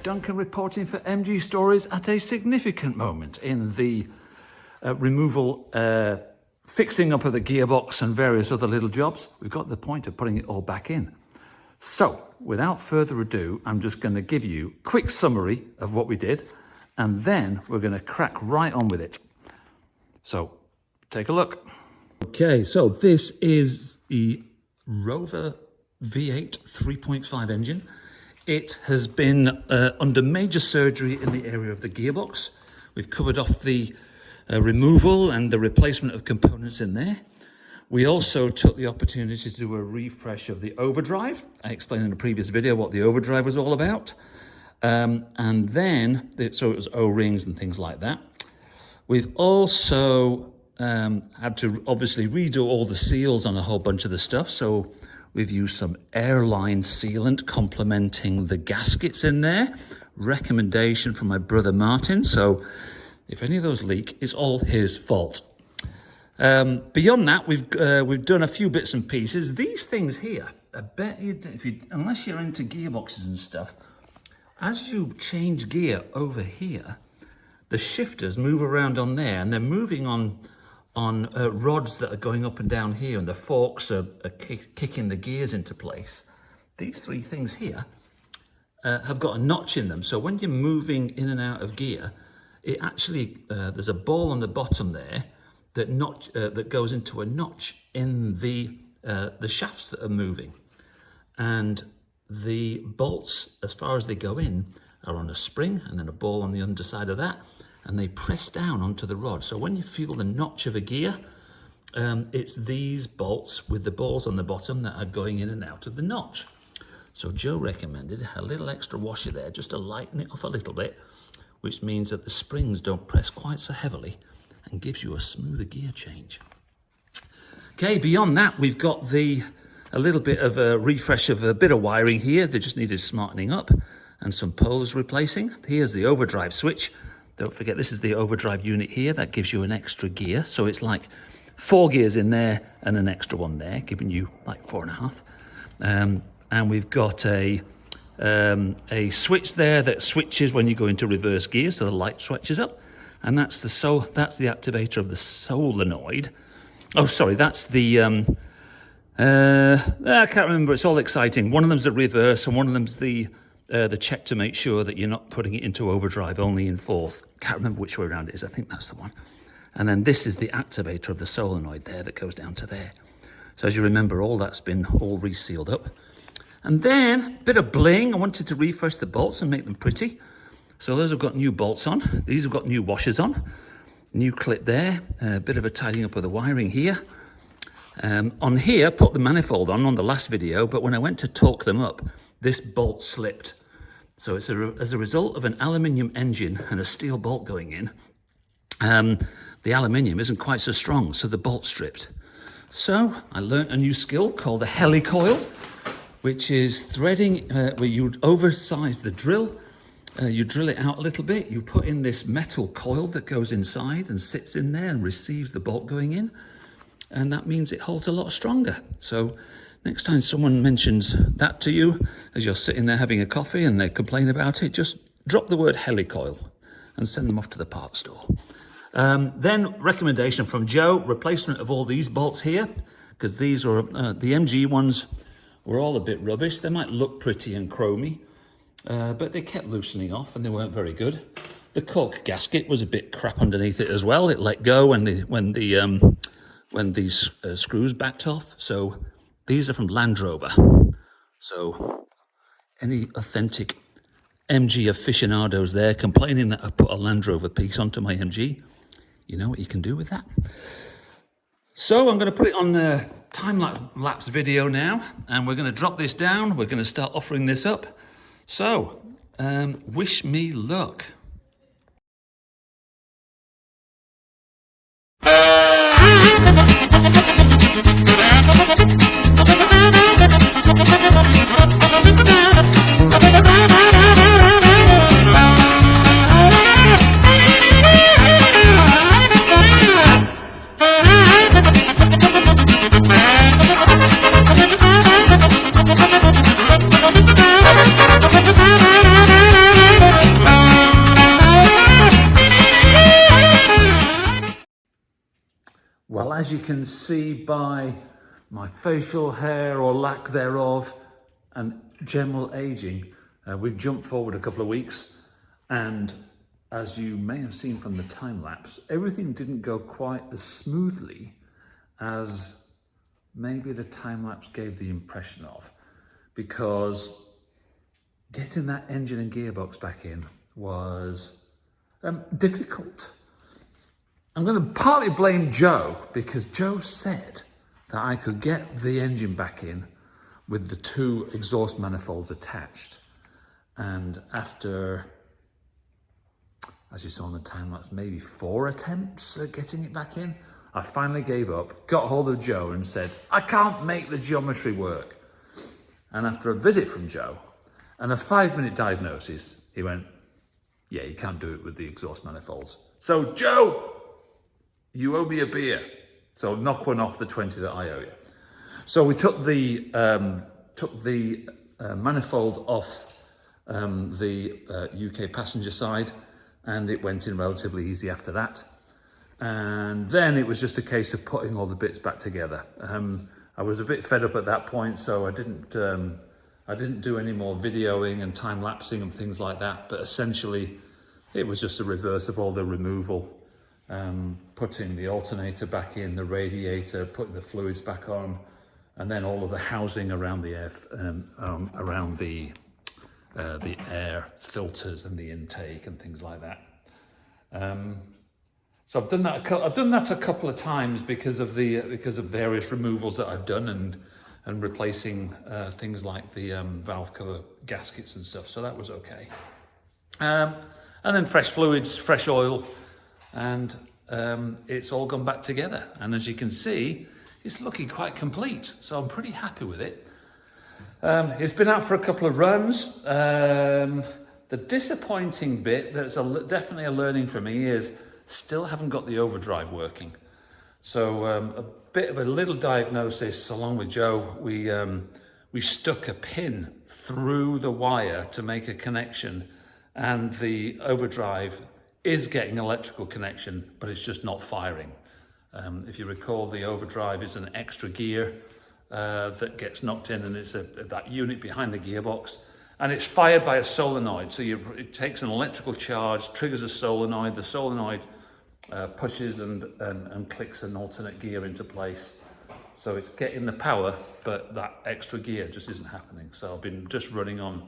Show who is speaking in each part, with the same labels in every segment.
Speaker 1: Duncan reporting for MG Stories at a significant moment in the removal, fixing up of the gearbox and various other little jobs. We've got to the point of putting it all back in. So without further ado, I'm just going to give you a quick summary of what we did, and then we're going to crack right on with it. So take a look. Okay, so this is the Rover V8 3.5 engine. It has been under major surgery in the area of the gearbox. We've covered off the removal and the replacement of components in there. We also took the opportunity to do a refresh of the overdrive. I explained in a previous video what the overdrive was all about. And then, so it was O-rings and things like that. We've also had to obviously redo all the seals on a whole bunch of the stuff. So we've used some airline sealant complementing the gaskets in there. Recommendation from my brother Martin. So if any of those leak, it's all his fault. Beyond that, we've done a few bits and pieces. These things here, I bet you, unless you're into gearboxes and stuff, as you change gear over here, the shifters move around on there, and they're moving on rods that are going up and down here, and the forks are kicking the gears into place. These three things here have got a notch in them, so when you're moving in and out of gear, it actually there's a ball on the bottom there that goes into a notch in the shafts that are moving, and the bolts, as far as they go in, are on a spring and then a ball on the underside of that, and they press down onto the rod. So when you feel the notch of a gear, it's these bolts with the balls on the bottom that are going in and out of the notch. So Joe recommended a little extra washer there just to lighten it off a little bit, which means that the springs don't press quite so heavily and gives you a smoother gear change. Okay, beyond that, we've got a little bit of a refresh of a bit of wiring here that just needed smartening up, and some poles replacing. Here's the overdrive switch. Don't forget, this is the overdrive unit here. That gives you an extra gear. So it's like 4 gears in there and an extra one there, giving you like 4.5. And we've got a switch there that switches when you go into reverse gear, so the light switches up. And that's the activator of the solenoid. Oh, sorry, that's the I can't remember. It's all exciting. One of them's the reverse, and one of them's the check to make sure that you're not putting it into overdrive, only in fourth. Can't remember which way around it is. I think that's the one. And then this is the activator of the solenoid there that goes down to there. So as you remember, all that's been all resealed up. And then a bit of bling. I wanted to refresh the bolts and make them pretty. So those have got new bolts on. These have got new washers on. New clip there. A bit of a tidying up of the wiring here. On here, put the manifold on the last video, but when I went to torque them up, this bolt slipped. So it's as a result of an aluminium engine and a steel bolt going in, the aluminium isn't quite so strong, so the bolt stripped. So I learned a new skill called a helicoil, which is threading where you oversize the drill. You drill it out a little bit, you put in this metal coil that goes inside and sits in there and receives the bolt going in. And that means it holds a lot stronger. So next time someone mentions that to you, as you're sitting there having a coffee and they complain about it, just drop the word helicoil and send them off to the parts store. Then recommendation from Joe, replacement of all these bolts here, because these are the MG ones were all a bit rubbish. They might look pretty and chromy, but they kept loosening off and they weren't very good. The cork gasket was a bit crap underneath it as well. It let go when these screws backed off. So these are from Land Rover. So any authentic MG aficionados there complaining that I put a Land Rover piece onto my MG, you know what you can do with that. So I'm going to put it on a time-lapse video now, and we're going to drop this down. We're going to start offering this up. So wish me luck. Well, as you can see by my facial hair or lack thereof and general aging, we've jumped forward a couple of weeks, and as you may have seen from the time lapse, everything didn't go quite as smoothly as maybe the time lapse gave the impression of, because getting that engine and gearbox back in was difficult. I'm going to partly blame Joe, because Joe said that I could get the engine back in with the 2 exhaust manifolds attached. And after, as you saw on the time lapse, maybe 4 attempts at getting it back in, I finally gave up, got hold of Joe and said, I can't make the geometry work. And after a visit from Joe and a 5-minute diagnosis, he went, yeah, you can't do it with the exhaust manifolds. So Joe, you owe me a beer. So knock one off the 20 that I owe you. So we took the manifold off the UK passenger side, and it went in relatively easy after that. And then it was just a case of putting all the bits back together. I was a bit fed up at that point, so I didn't do any more videoing and time lapsing and things like that. But essentially, it was just a reverse of all the removal. Putting the alternator back in, the radiator, putting the fluids back on, and then all of the housing around the air, around the air filters and the intake and things like that. So I've done that. I've done that a couple of times because of various removals that I've done and replacing things like the valve cover gaskets and stuff. So that was okay. And then fresh fluids, fresh oil. And it's all gone back together. And as you can see, it's looking quite complete. So I'm pretty happy with it. It's been out for a couple of runs. The disappointing bit, that's definitely a learning for me, is still haven't got the overdrive working. So a bit of a little diagnosis along with Joe. We stuck a pin through the wire to make a connection, and the overdrive is getting electrical connection, but it's just not firing. If you recall, the overdrive is an extra gear that gets knocked in, and it's that unit behind the gearbox, and it's fired by a solenoid. So it takes an electrical charge, triggers a solenoid, the solenoid pushes and clicks an alternate gear into place. So it's getting the power, but that extra gear just isn't happening. So I've been just running on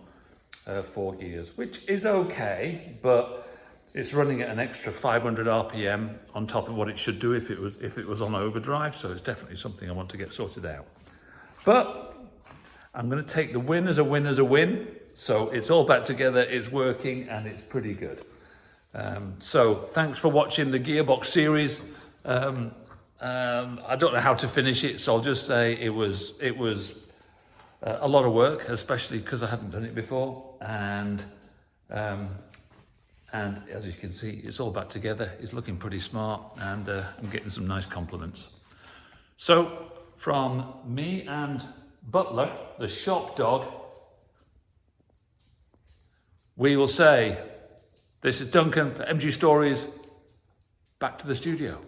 Speaker 1: 4 gears, which is okay, but it's running at an extra 500 RPM on top of what it should do if it was on overdrive. So it's definitely something I want to get sorted out. But I'm going to take the win as a win as a win. So it's all back together, it's working, and it's pretty good. So thanks for watching the gearbox series. I don't know how to finish it, so I'll just say it was a lot of work, especially because I hadn't done it before. And as you can see, it's all back together. It's looking pretty smart, and I'm getting some nice compliments. So from me and Butler, the shop dog, we will say, this is Duncan for MG Stories. Back to the studio.